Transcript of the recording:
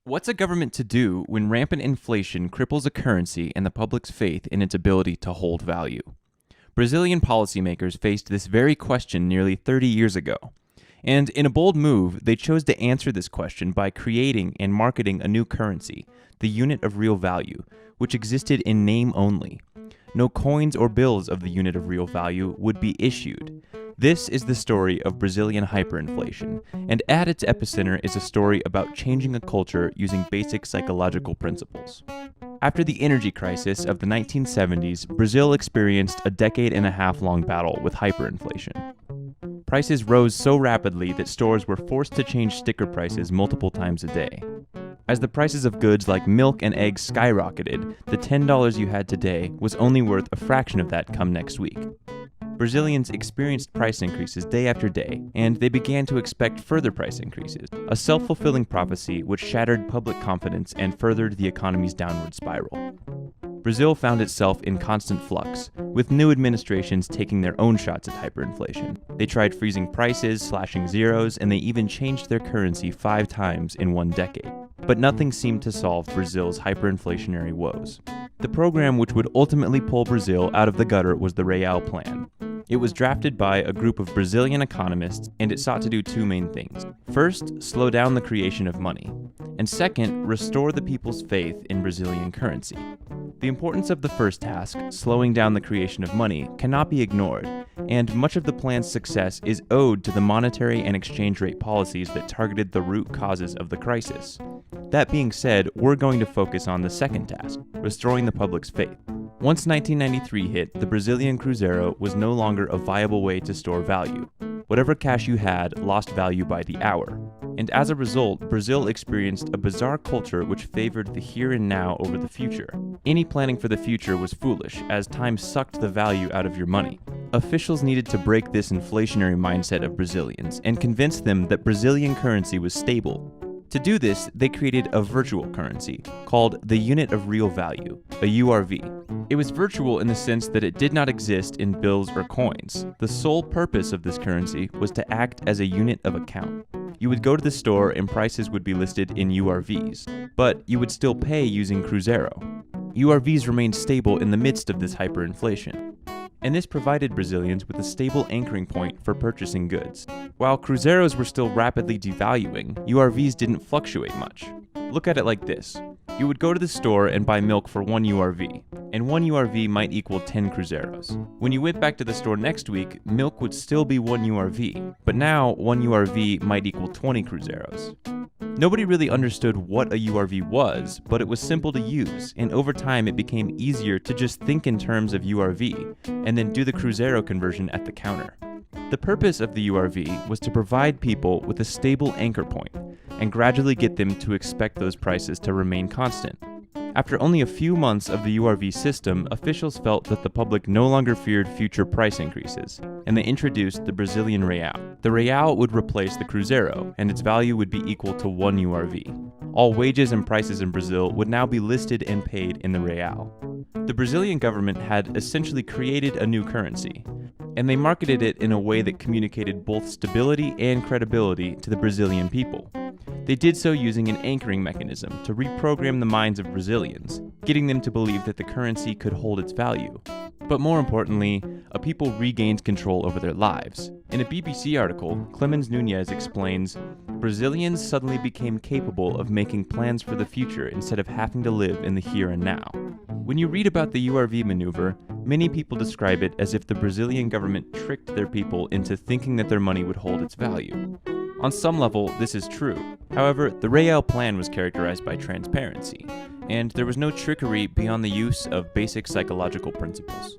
What's a government to do when rampant inflation cripples a currency and the public's faith in its ability to hold value? Brazilian policymakers faced this very question nearly 30 years ago. And in a bold move, they chose to answer this question by creating and marketing a new currency, the unit of real value, which existed in name only. No coins or bills of the unit of real value would be issued. This is the story of Brazilian hyperinflation, and at its epicenter is a story about changing a culture using basic psychological principles. After the energy crisis of the 1970s, Brazil experienced a decade-and-a-half-long battle with hyperinflation. Prices rose so rapidly that stores were forced to change sticker prices multiple times a day. As the prices of goods like milk and eggs skyrocketed, the $10 you had today was only worth a fraction of that come next week. Brazilians experienced price increases day after day, and they began to expect further price increases, a self-fulfilling prophecy which shattered public confidence and furthered the economy's downward spiral. Brazil found itself in constant flux, with new administrations taking their own shots at hyperinflation. They tried freezing prices, slashing zeros, and they even changed their currency 5 times in one decade. But nothing seemed to solve Brazil's hyperinflationary woes. The program which would ultimately pull Brazil out of the gutter was the Real Plan. It was drafted by a group of Brazilian economists, and it sought to do 2 main things. First, slow down the creation of money, and second, restore the people's faith in Brazilian currency. The importance of the first task, slowing down the creation of money, cannot be ignored, and much of the plan's success is owed to the monetary and exchange rate policies that targeted the root causes of the crisis. That being said, we're going to focus on the second task, restoring the public's faith. Once 1993 hit, the Brazilian Cruzeiro was no longer a viable way to store value. Whatever cash you had lost value by the hour. And as a result, Brazil experienced a bizarre culture which favored the here and now over the future. Any planning for the future was foolish, as time sucked the value out of your money. Officials needed to break this inflationary mindset of Brazilians and convince them that Brazilian currency was stable. To do this, they created a virtual currency, called the Unit of Real Value, a URV. It was virtual in the sense that it did not exist in bills or coins. The sole purpose of this currency was to act as a unit of account. You would go to the store and prices would be listed in URVs, but you would still pay using Cruzeiro. URVs remained stable in the midst of this hyperinflation, and this provided Brazilians with a stable anchoring point for purchasing goods. While Cruzeiros were still rapidly devaluing, URVs didn't fluctuate much. Look at it like this. You would go to the store and buy milk for 1 URV, and 1 URV might equal 10 Cruzeiros. When you went back to the store next week, milk would still be 1 URV, but now 1 URV might equal 20 Cruzeiros. Nobody really understood what a URV was, but it was simple to use, and over time it became easier to just think in terms of URV, and then do the Cruzeiro conversion at the counter. The purpose of the URV was to provide people with a stable anchor point, and gradually get them to expect those prices to remain constant. After only a few months of the URV system, officials felt that the public no longer feared future price increases, and they introduced the Brazilian Real. The Real would replace the Cruzeiro, and its value would be equal to 1 URV. All wages and prices in Brazil would now be listed and paid in the Real. The Brazilian government had essentially created a new currency, and they marketed it in a way that communicated both stability and credibility to the Brazilian people. They did so using an anchoring mechanism to reprogram the minds of Brazilians, getting them to believe that the currency could hold its value. But more importantly, a people regained control over their lives. In a BBC article, Clemens Nunes explains, Brazilians suddenly became capable of making plans for the future instead of having to live in the here and now. When you read about the URV maneuver, many people describe it as if the Brazilian government tricked their people into thinking that their money would hold its value. On some level, this is true. However, the Real Plan was characterized by transparency, and there was no trickery beyond the use of basic psychological principles.